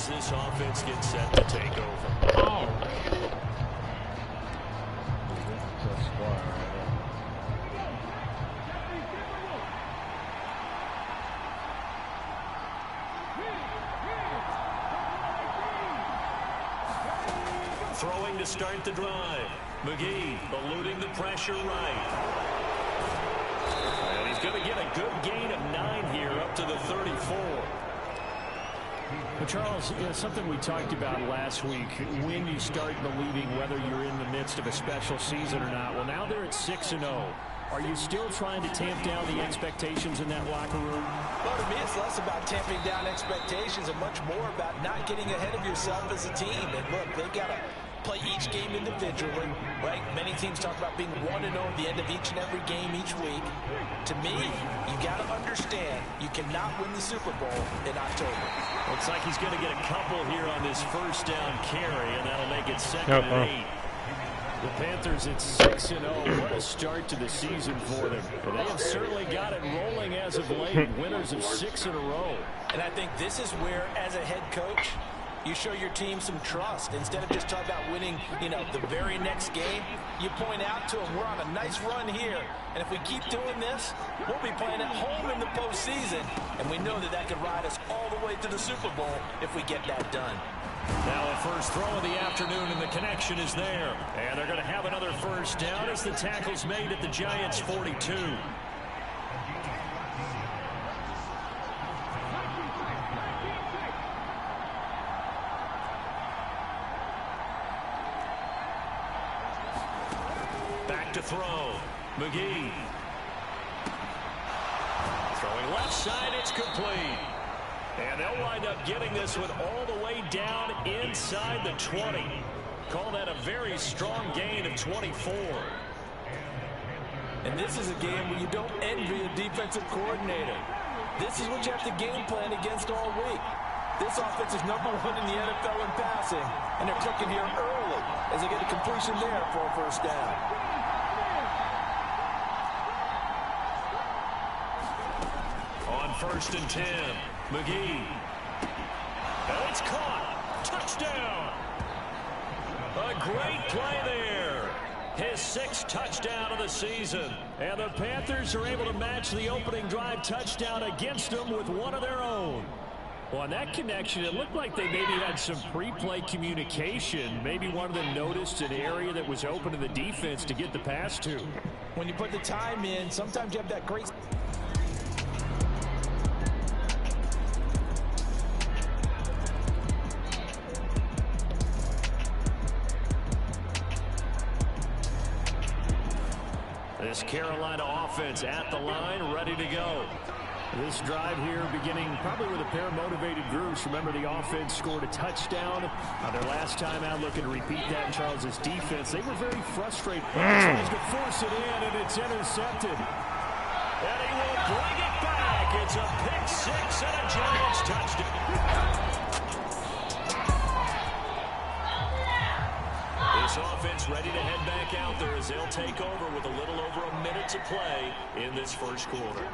as this offense gets set to take over. Oh. Throwing to start the drive. McGee eluding the pressure right. And he's going to get a good gain of 9 here up to the 34. Well, Charles, something we talked about last week, when you start believing whether you're in the midst of a special season or not. Well, now they're at 6-0. Are you still trying to tamp down the expectations in that locker room? Well, to me, it's less about tamping down expectations and much more about not getting ahead of yourself as a team. And look, they've got to play each game individually, right? Many teams talk about being 1-0 at the end of each and every game each week. To me, you got to understand you cannot win the Super Bowl in October. Looks like he's going to get a couple here on this first down carry, and that'll make it 2nd and 8. The Panthers at 6-0. What a start to the season for them. They have certainly got it rolling as of late. Winners of 6 in a row. And I think this is where, as a head coach, you show your team some trust. Instead of just talking about winning, the very next game, you point out to them, we're on a nice run here. And if we keep doing this, we'll be playing at home in the postseason. And we know that could ride us all the way to the Super Bowl if we get that done. Now a first throw of the afternoon, and the connection is there. And they're going to have another first down as the tackle's made at the Giants' 42. Back to throw. McGee. Throwing left side, it's complete. And they'll wind up getting this one all the way down inside the 20. Call that a very strong gain of 24. And this is a game where you don't envy a defensive coordinator. This is what you have to game plan against all week. This offense is #1 in the NFL in passing, and they're clicking here early as they get a completion there for a first down. On 1st and 10, McGee. And it's caught. Touchdown. A great play there. His 6th touchdown of the season. And the Panthers are able to match the opening drive touchdown against them with one of their own. Well, on that connection, it looked like they maybe had some pre-play communication. Maybe one of them noticed an area that was open to the defense to get the pass to. When you put the time in, sometimes you have that great... This Carolina offense at the line, ready to go. This drive here beginning probably with a pair of motivated groups. Remember, the offense scored a touchdown their last time out, looking to repeat that in Charles's defense. They were very frustrated. Tries to force it in, and it's intercepted. And he will bring it back. It's a pick 6 and a Giants touchdown. This offense ready to head back out there as they'll take over with a little over a minute to play in this first quarter.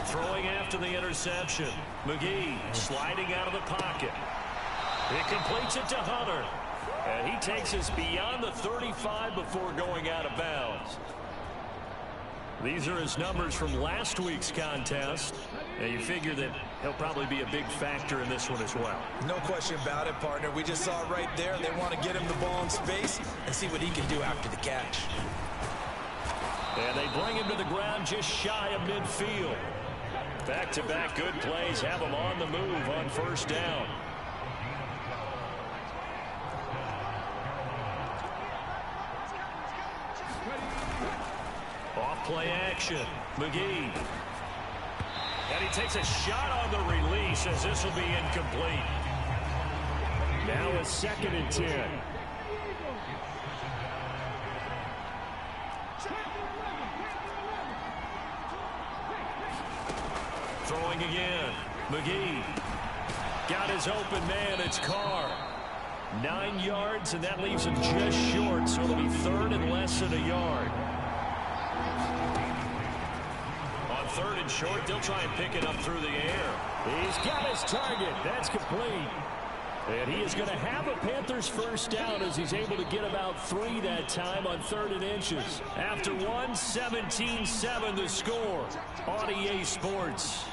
Throwing after the interception. McGee sliding out of the pocket. He completes it to Hunter. And he takes us beyond the 35 before going out of bounds. These are his numbers from last week's contest. And you figure that he'll probably be a big factor in this one as well. No question about it, partner. We just saw it right there. They want to get him the ball in space and see what he can do after the catch. And they bring him to the ground just shy of midfield. Back-to-back good plays have him on the move on first down. Off-play action. McGee. And he takes a shot on the release as this will be incomplete. Now a 2nd and 10. Throwing again. McGee. Got his open man. It's Carr. 9 yards, and that leaves him just short, so it'll be 3rd and less than a yard. On 3rd and in short. They'll try and pick it up through the air. He's got his target. That's complete. And he is going to have a Panthers first down as he's able to get about 3 that time on 3rd and inches. After 1, 17-7 the score on EA Sports.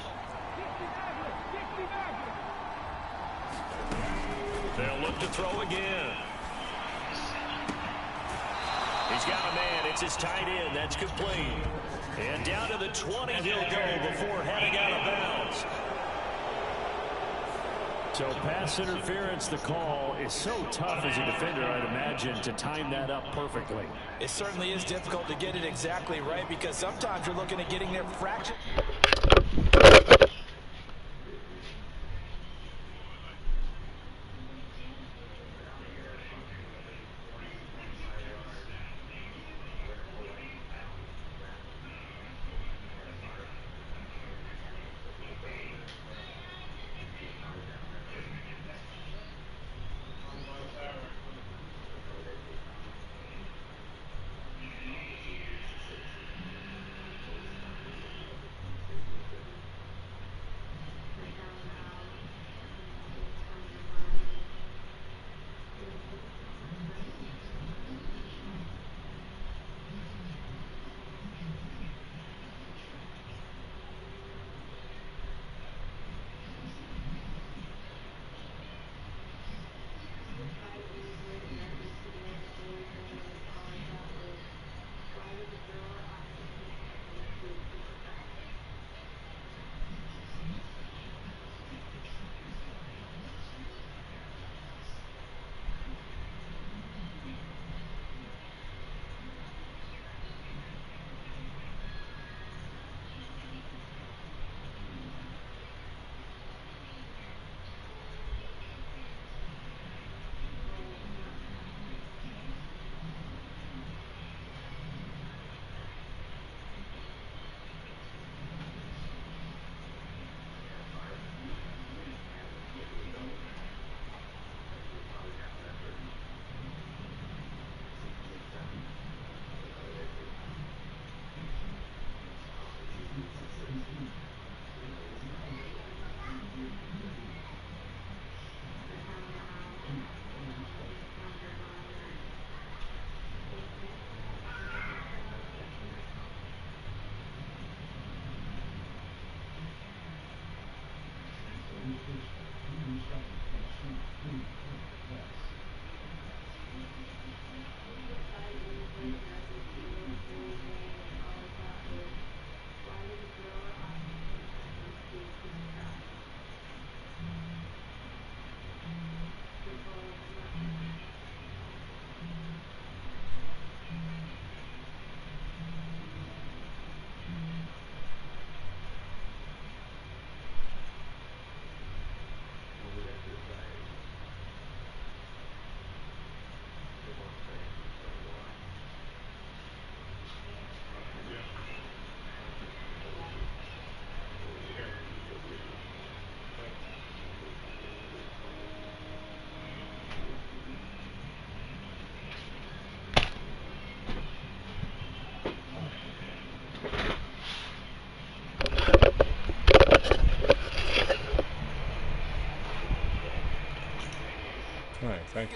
They'll look to throw again. He's got a man. It's his tight end. That's complete. And down to the 20 he'll go before heading out of bounds. So pass interference, the call is so tough as a defender, I'd imagine, to time that up perfectly. It certainly is difficult to get it exactly right because sometimes you're looking at getting there fraction.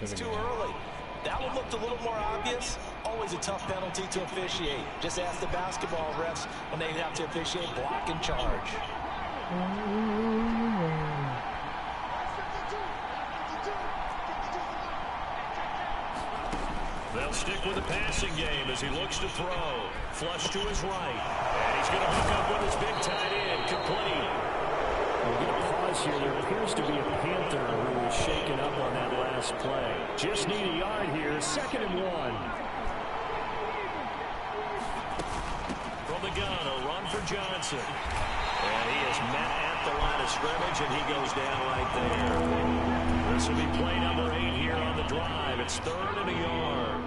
It's too early. That one looked a little more obvious. Always a tough penalty to officiate. Just ask the basketball refs when they have to officiate block and charge. They'll stick with the passing game as he looks to throw. Flush to his right. And he's going to hook up with his big tight end. Complete. We're going to pause here. There appears to be a Panther who was shaken up on that last play. Just need a yard here. 2nd and 1. From the gun, a run for Johnson. And he is met at the line of scrimmage, and he goes down right there. This will be play number 8 here on the drive. It's 3rd and a yard.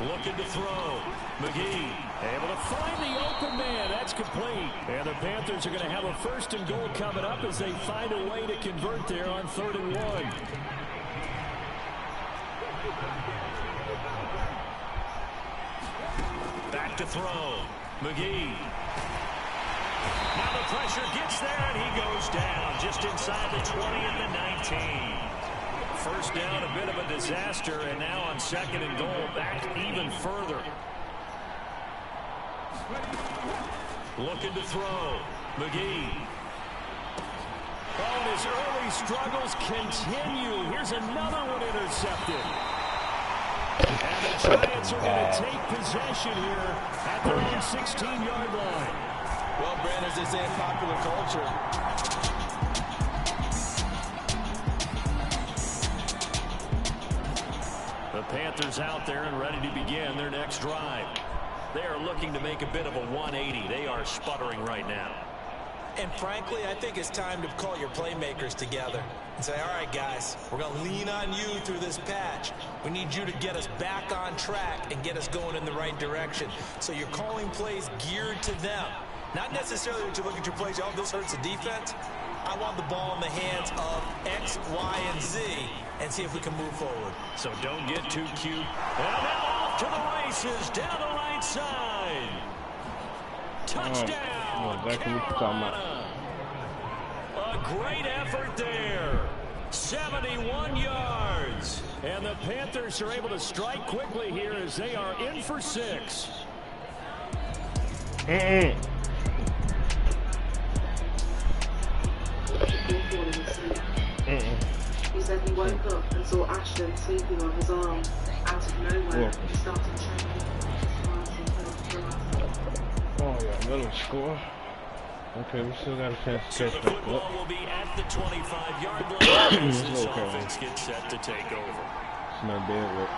Looking to throw. McGee able to find the open man. That's complete. And the Panthers are going to have a 1st and goal coming up as they find a way to convert there on 3rd and 1. back to throw. McGee. Now the pressure gets there, and he goes down just inside the 20 at the 19. First down, a bit of a disaster, and now on 2nd and goal, back even further. Looking to throw. McGee. Oh, and his early struggles continue. Here's another one intercepted. And the Giants are going to take possession here at their own 16-yard line. Well, Brandon, as they say in popular culture, the Panthers out there and ready to begin their next drive. They are looking to make a bit of a 180. They are sputtering right now. And frankly, I think it's time to call your playmakers together and say, all right, guys, we're going to lean on you through this patch. We need you to get us back on track and get us going in the right direction. So you're calling plays geared to them. Not necessarily that you look at your plays, oh, this hurts the defense. I want the ball in the hands of X, Y, and Z and see if we can move forward. So don't get too cute. And now off to the races down the right side. Touchdown, Carolina. A great effort there. 71 yards. And the Panthers are able to strike quickly here as they are in for 6. He said he woke up and saw Ashton sleeping on his arm out of nowhere. He started training. Oh yeah, middle score. Okay, we still got a chance to catch The back football up. will be at the 25-yard line as this offense gets set to take over. It's not bad work.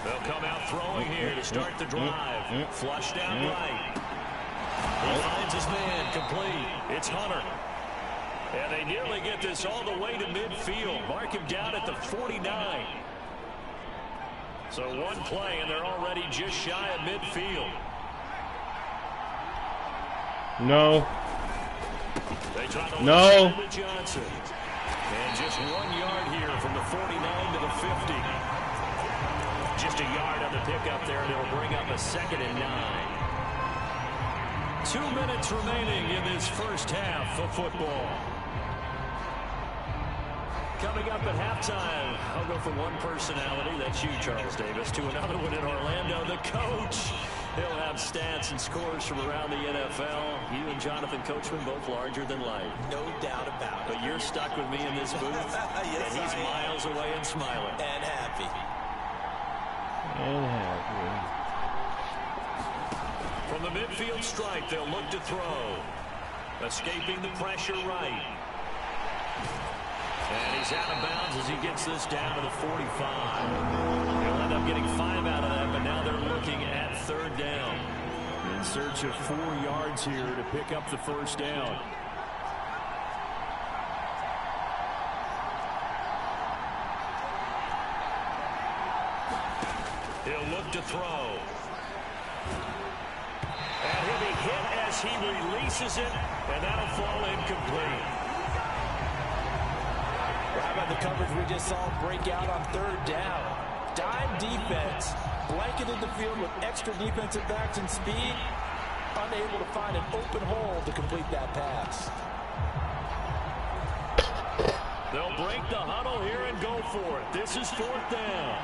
They'll come out throwing here to start the drive. Flush down right. He finds his man complete. It's Hunter. And they nearly get this all the way to midfield. Mark him down at the 49. So one play, and they're already just shy of midfield. No. They try to No. with Johnson. And just 1 yard here from the 49 to the 50. Just a yard on the pickup there, and it'll bring up a 2nd and 9. 2 minutes remaining in this first half of football. Coming up at halftime, I'll go from one personality, that's you, Charles Davis, to another one in Orlando, the coach. He'll have stats and scores from around the NFL. You and Jonathan Coachman both larger than life. No doubt about it. But you're stuck with me in this booth, Yes, and he's I am. miles away and smiling. And happy. From the midfield stripe, they'll look to throw. Escaping the pressure right. And he's out of bounds as he gets this down to the 45. He'll end up getting 5 out of that, but now they're looking at 3rd down. In search of 4 yards here to pick up the first down. He'll look to throw. And he'll be hit as he releases it, and that'll fall incomplete. How about the coverage we just saw break out on 3rd down? Dime defense, blanketed the field with extra defensive backs and speed, unable to find an open hole to complete that pass. They'll break the huddle here and go for it. This is 4th down.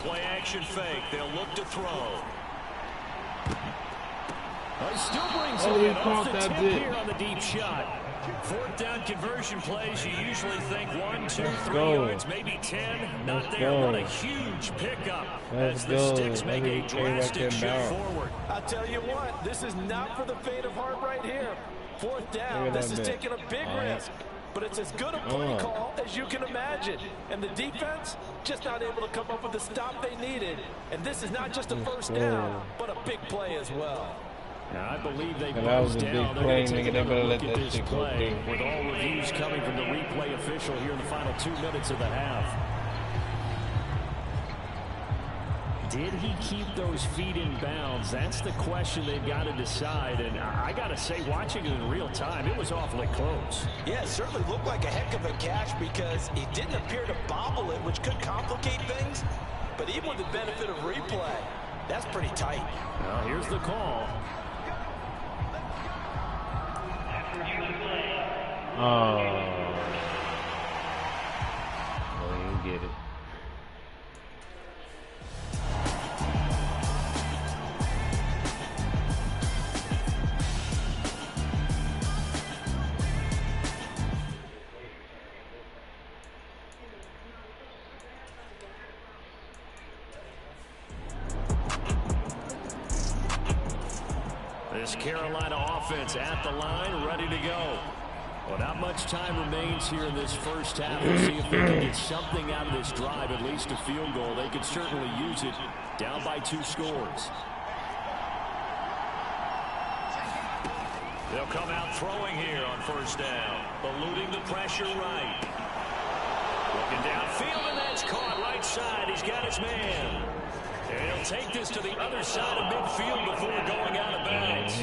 Play action fake. They'll look to throw. He still brings Oh, it he in off caught the that tip bit. here on the deep shot. 4th down conversion plays, you usually think 1, 2, 3 go. yards, maybe 10. Not Let's there. go. What a huge pickup Let's as the go. Sticks make a Let me carry back drastic that shift down. forward. I'll tell you what, this is not for the faint of heart right here. 4th down, Look at this that is bit. taking a big risk. But it's as good a play call as you can imagine. And the defense just not able to come up with the stop they needed. And this is not just a first down, but a big play as well. Now, I believe they And that was buzzed a big down. They're play, going to take nigga. They another better look let at that this shit go play through. with all reviews coming from the replay official here in the final 2 minutes of the half. Did he keep those feet in bounds? That's the question they've got to decide. And I got to say, watching it in real time, it was awfully close. Yeah, it certainly looked like a heck of a catch because he didn't appear to bobble it, which could complicate things. But even with the benefit of replay, that's pretty tight. Well, here's the call. Oh, you get it. This Carolina offense at the line, ready to go. Well, not much time remains here in this first half. We'll see if they can get something out of this drive, at least a field goal. They could certainly use it, down by 2 scores. They'll come out throwing here on first down, eluding the pressure right. Looking downfield, and that's caught right side. He's got his man. And he'll take this to the other side of midfield before going out of bounds.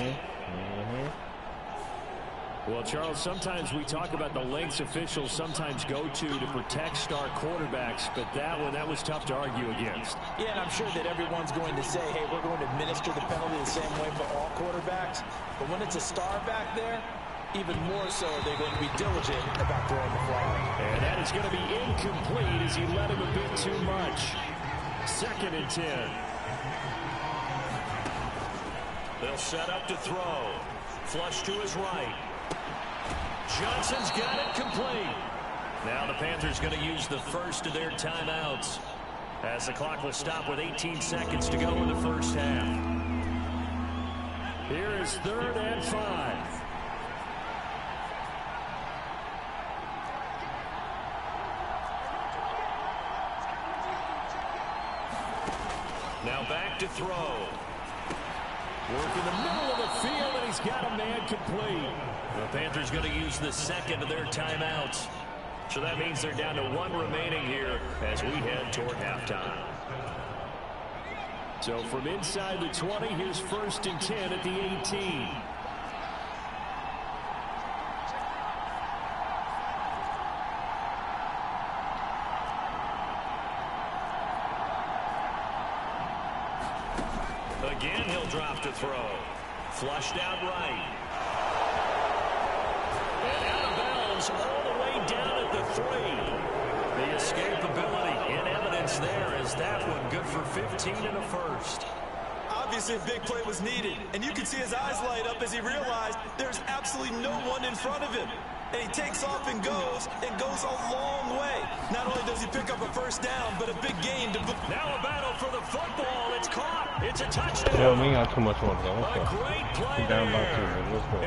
Well, Charles, sometimes we talk about the lengths officials sometimes go to protect star quarterbacks, but that was tough to argue against. Yeah, and I'm sure that everyone's going to say, hey, we're going to administer the penalty the same way for all quarterbacks. But when it's a star back there, even more so are they going to be diligent about throwing the flag. And that is going to be incomplete as he led him a bit too much. 2nd and 10. They'll set up to throw. Flush to his right. Johnson's got it complete. Now the Panthers going to use the first of their timeouts as the clock will stop with 18 seconds to go in the first half. Here is 3rd and 5. Now back to throw. Work in the middle of the field, and he's got a man complete. The Panthers going to use the second of their timeouts. So that means they're down to 1 remaining here as we head toward halftime. So from inside the 20, here's 1st and 10 at the 18. Again, he'll drop to throw. Flushed out right. And out of bounds all the way down at the 3. The escapability in evidence there as that one good for 15 and a first. Obviously, a big play was needed, and you can see his eyes light up as he realized there's absolutely no one in front of him. And he takes off and goes a long way. Not only does he pick up a first down, but a big gain to... Now a battle for the football. It's caught. It's a touchdown. Yo, we ain't got too much more to go. Let's go. A great play Down by 2, there. man. Let's go.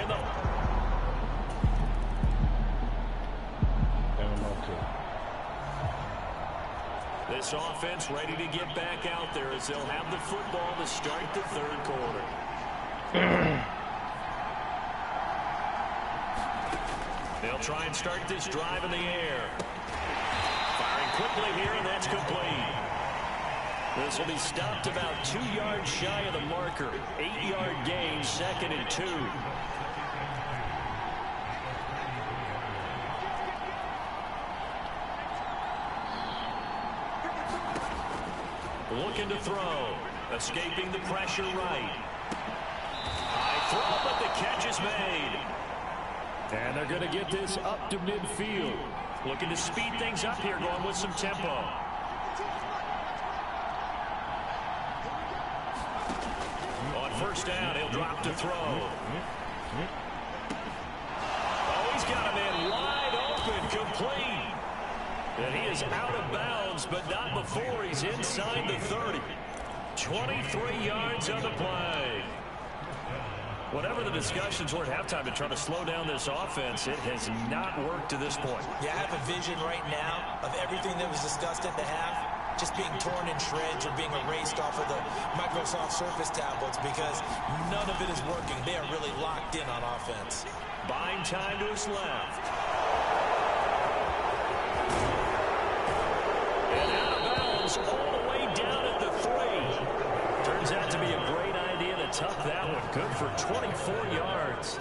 Down by 2. This offense ready to get back out there as they'll have the football to start the 3rd quarter. They'll try and start this drive in the air. Firing quickly here, and that's complete. This will be stopped about 2 yards shy of the marker. 8-yard gain, 2nd and 2. Looking to throw. Escaping the pressure right. High throw, but the catch is made. And they're going to get this up to midfield. Looking to speed things up here, going with some tempo. On first down, he'll drop to throw. Oh, he's got a man wide open, complete. And he is out of bounds, but not before he's inside the 30. 23 yards on the play. Whatever the discussions were at halftime to try to slow down this offense, it has not worked to this point. Yeah, I have a vision right now of everything that was discussed at the half just being torn in shreds or being erased off of the Microsoft Surface tablets because none of it is working. They are really locked in on offense. Buying time to his left. And out of bounds all the way down at the 3. tuck that one. Good for 24 yards.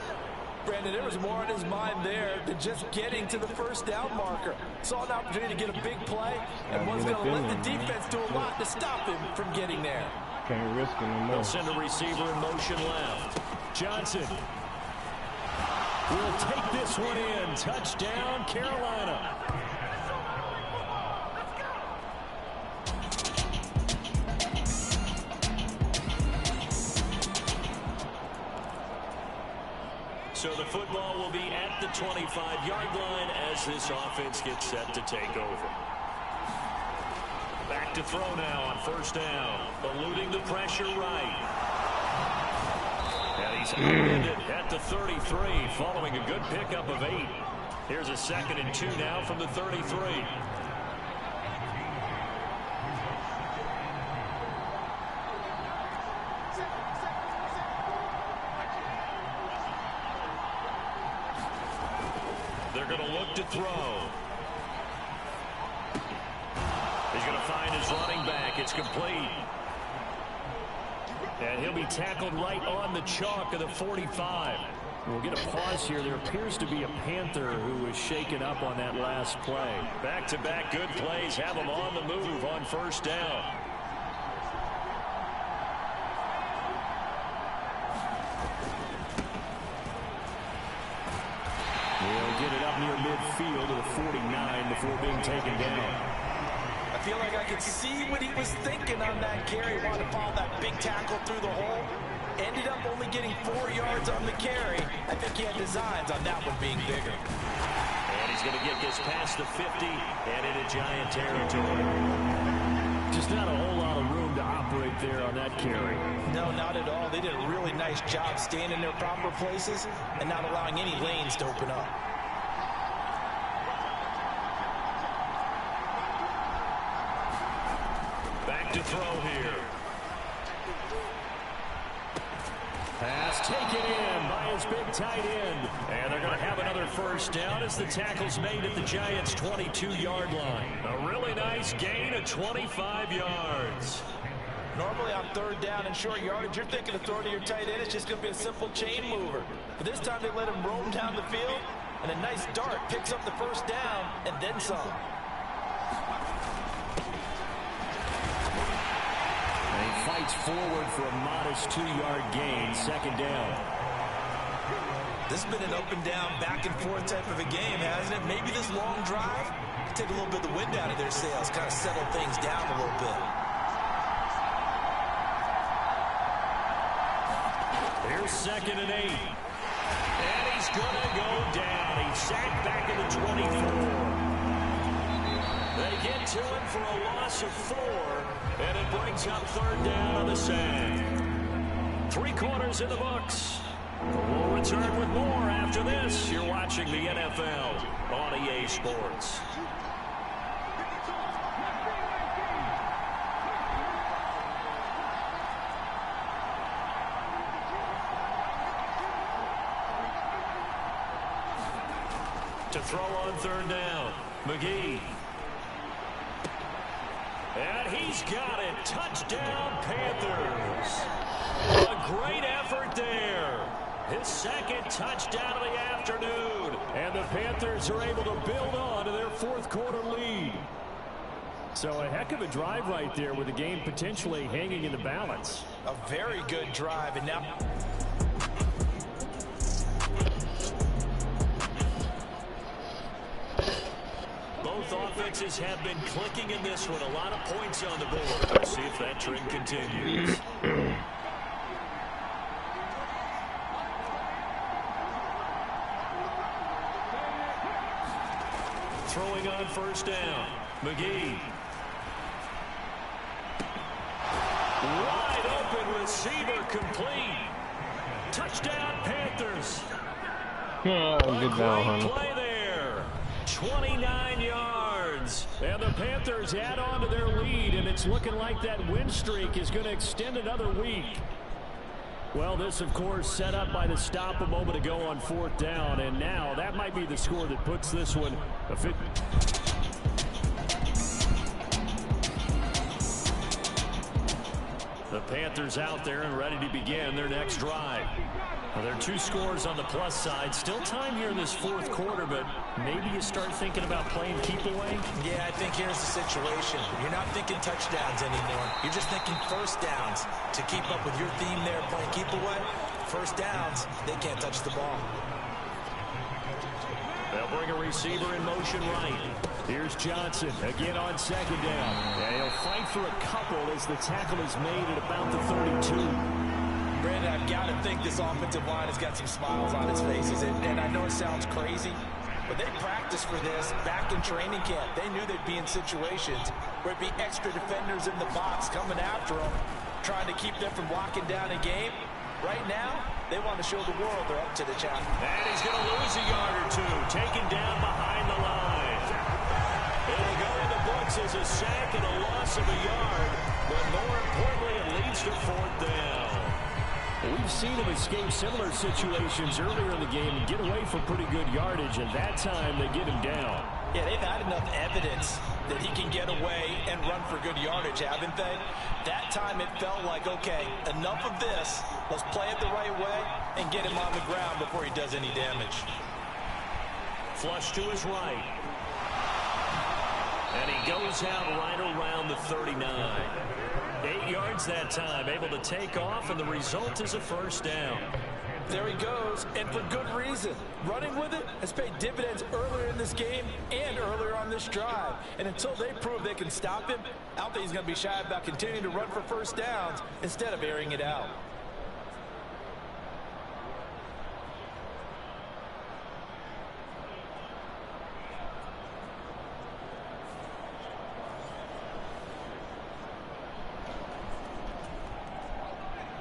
Brandon, there was more on his mind there than just getting to the first down marker. Saw an opportunity to get a big play and was going to let the defense do a lot to stop him from getting there. Can't risk it no more. They'll send a receiver in motion left. Johnson will take this one in. Touchdown, Carolina. So the football will be at the 25-yard line as this offense gets set to take over. Back to throw now on first down. Eluding the pressure right. And he's upended at the 33 following a good pickup of 8. Here's a 2nd and 2 now from the 33. They're going to look to throw. He's going to find his running back. It's complete. And he'll be tackled right on the chalk of the 45. We'll get a pause here. There appears to be a Panther who was shaken up on that last play. Back-to-back good plays have him on the move on first down. He'll get it up near midfield to the 49 before being taken down. I feel like I could see what he was thinking on that carry. Wanted to follow that big tackle through the hole. Ended up only getting 4 yards on the carry. I think he had designs on that one being bigger. And he's going to get this past the 50 and into Giant territory. Just not a whole lot of room to operate there on that carry. No, not at all. They did a really nice job staying in their proper places and not allowing any lanes to open up. Back to throw here. Pass taken in by his big tight end. And they're going to have another first down as the tackle's made at the Giants' 22-yard line. A really nice gain of 25 yards. Normally on third down and short yardage, you're thinking of throwing to your tight end. It's just going to be a simple chain mover. But this time they let him roam down the field, and a nice dart picks up the first down and then some. Fights forward for a modest 2-yard gain, second down. This has been an up and down, back and forth type of a game, hasn't it? Maybe this long drive can take a little bit of the wind out of their sails, kind of settle things down a little bit. Here's 2nd and 8. And he's going to go down. He's sacked back in the 24. They get to him for a loss of 4, and it brings up third down on the sack. 3 quarters in the books. We'll return with more after this. You're watching the NFL on EA Sports. To throw on third down, McGee. And he's got it. Touchdown, Panthers. A great effort there. His 2nd touchdown of the afternoon. And the Panthers are able to build on to their 4th quarter lead. So a heck of a drive right there with the game potentially hanging in the balance. A very good drive, and now... Both offenses have been clicking in this one. A lot of points on the board. Let's see if that trend continues. Throwing on first down. McGee. Wide open receiver complete. Touchdown Panthers. Good down, honey. Play there. 29 yards. And the Panthers add on to their lead, and it's looking like that win streak is going to extend another week. Well, this, of course, set up by the stop a moment ago on 4th down, and now that might be the score that puts this one a fit. The Panthers out there and ready to begin their next drive. Well, there are 2 scores on the plus side. Still time here in this 4th quarter, but maybe you start thinking about playing keep away? Yeah, I think here's the situation. You're not thinking touchdowns anymore. You're just thinking first downs. To keep up with your theme there, playing keep away, first downs, they can't touch the ball. They'll bring a receiver in motion right. Here's Johnson again on 2nd down. And he'll fight for a couple as the tackle is made at about the 32. Brandon, I've got to think this offensive line has got some smiles on its faces. And I know it sounds crazy, but they practiced for this back in training camp. They knew they'd be in situations where it'd be extra defenders in the box coming after them, trying to keep them from locking down a game. Right now, they want to show the world they're up to the challenge. And he's going to lose a yard or 2, taken down behind the line. It'll go in the books as a sack and a loss of a yard, but more importantly, it leads to 4th down. We've seen him escape similar situations earlier in the game and get away from pretty good yardage, and that time they get him down. Yeah, they've had enough evidence that he can get away and run for good yardage, haven't they? That time it felt like, okay, enough of this. Let's play it the right way and get him on the ground before he does any damage. Flush to his right. And he goes out right around the 39. 8 yards that time, able to take off, and the result is a first down. There he goes, and for good reason. Running with it has paid dividends earlier in this game and earlier on this drive. And until they prove they can stop him, I don't think he's going to be shy about continuing to run for first downs instead of airing it out.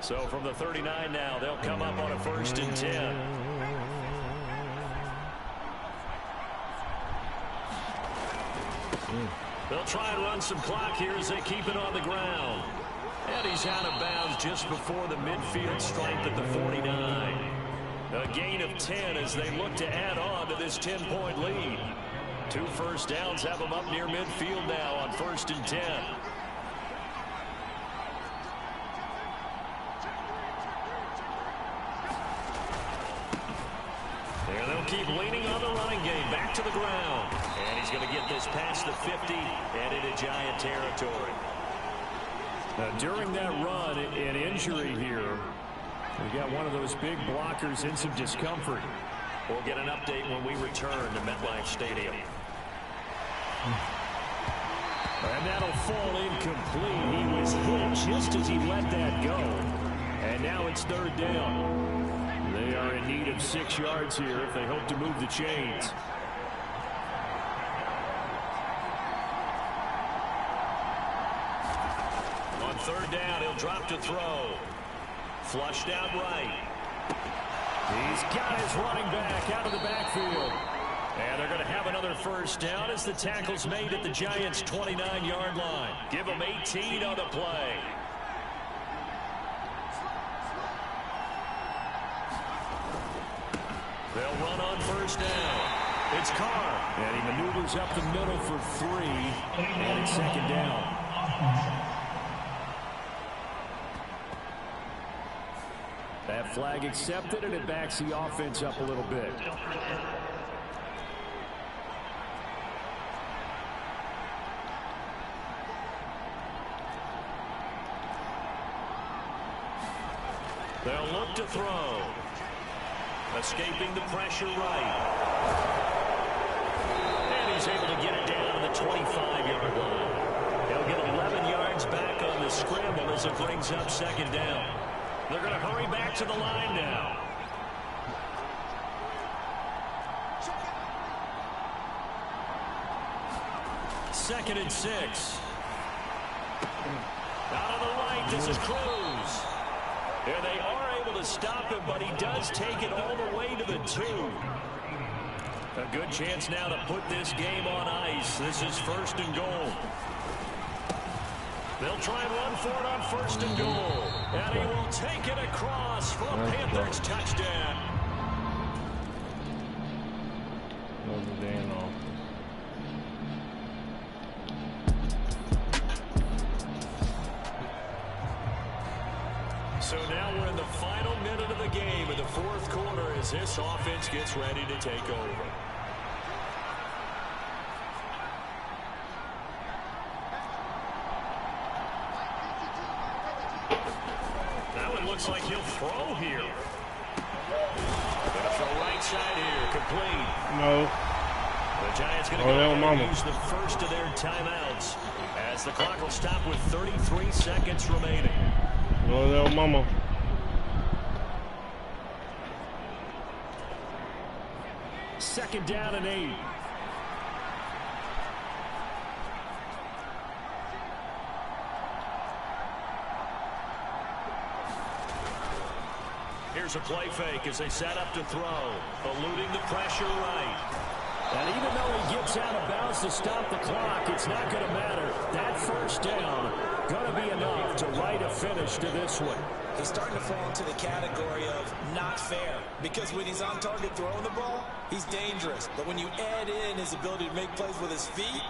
So from the 39 now, they'll come up on a 1st and 10. They'll try and run some clock here as they keep it on the ground. And he's out of bounds just before the midfield stripe at the 49. A gain of 10 as they look to add on to this 10-point lead. 2 first downs have them up near midfield now on 1st and 10. Keep leaning on the running game. Back to the ground. And he's going to get this past the 50 and into Giant territory. During that run, an injury here. We got one of those big blockers in some discomfort. We'll get an update when we return to MetLife Stadium. And that'll fall incomplete. He was hit just as he let that go. And now it's 3rd down. They are in need of 6 yards here if they hope to move the chains. On 3rd down, he'll drop to throw. Flushed out right. He's got his running back out of the backfield. And they're going to have another first down as the tackle's made at the Giants' 29-yard line. Give them 18 on the play. They'll run on 1st down. It's Carr. And he maneuvers up the middle for 3. And it's 2nd down. That flag accepted, and it backs the offense up a little bit. They'll look to throw. Escaping the pressure right. And he's able to get it down to the 25-yard line. He'll get 11 yards back on the scramble as it brings up 2nd down. They're going to hurry back to the line now. Second and 6. Out on the right, this is Cruz. And they are able to stop him, but he does take it all the way to the 2. A good chance now to put this game on ice. This is 1st and goal. They'll try and run for it on 1st and goal. And he will take it across for a Panthers touchdown. opening minute of the game in the fourth quarter as this offense gets ready to take over. Now it looks like he'll throw here. Gonna throw right side here, complete. No. The Giants going to go ahead and use the first of their timeouts as the clock will stop with 33 seconds remaining. No, little mama. Second down and 8. Here's a play fake as they set up to throw, eluding the pressure right. And even though he gets out of bounds to stop the clock, it's not going to matter. That first down going to be enough to write a finish to this one. He's starting to fall into the category of not fair, because when he's on target throwing the ball, he's dangerous. But when you add in his ability to make plays with his feet,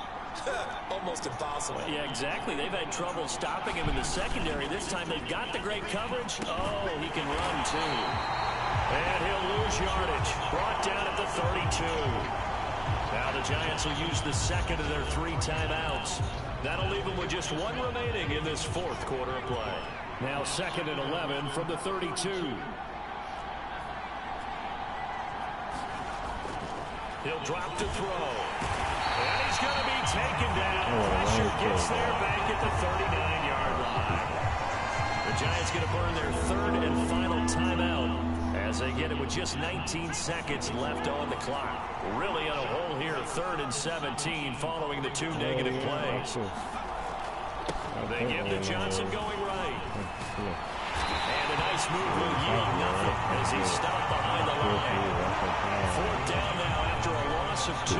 almost impossible. Yeah, exactly. They've had trouble stopping him in the secondary. This time they've got the great coverage. Oh, he can run too. And he'll lose yardage. Brought down at the 32. Now the Giants will use the second of their 3 timeouts. That'll leave them with just 1 remaining in this fourth quarter of play. Now 2nd and 11 from the 32. He'll drop to throw. And he's going to be taken down. Pressure gets there back at the 39-yard line. The Giants going to burn their 3rd and final timeout as they get it with just 19 seconds left on the clock. Really in a hole here, 3rd and 17 following the 2 negative plays. They give to Johnson going right. And a nice move will yield nothing as he's stopped behind the line. 4th down now after a loss of 2.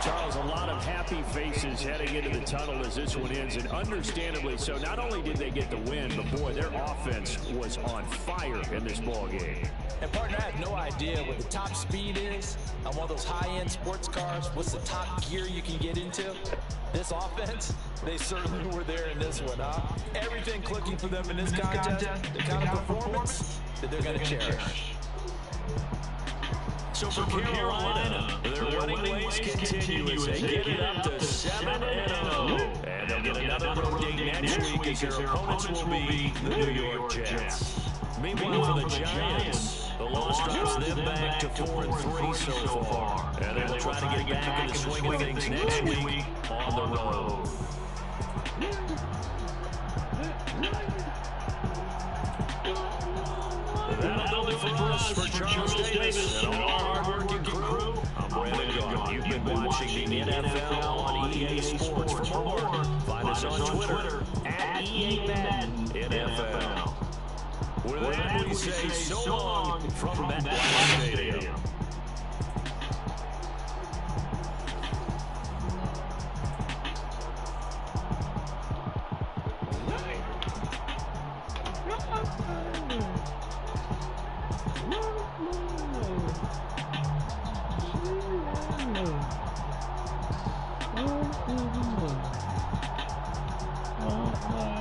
Charles, a lot of happy faces heading into the tunnel as this one ends, and understandably so. Not only did they get the win, but boy, their offense was on fire in this ball game. And partner, I have no idea what the top speed is on one of those high-end sports cars. What's the top gear you can get into? This offense, they certainly were there in this one, huh? Everything clicking for them in this contest, the kind of performance that they're going to cherish. So for Carolina, their winning ways continue as they get it up to 7-0. And they'll get another road game next week as their opponents will be the New York Jets. Meanwhile, for the Giants, the loss drops them back to 4-3 so far. And they will try to get back in the swing of things next week on the road. That'll do it for us, for Charles Davis and all our hard-working crew. I'm Brandon Gaughan. You've been watching the NFL on EA Sports. For more, find us on Twitter at EA Madden NFL. With that, we say so long from MetLife Stadium. Oh,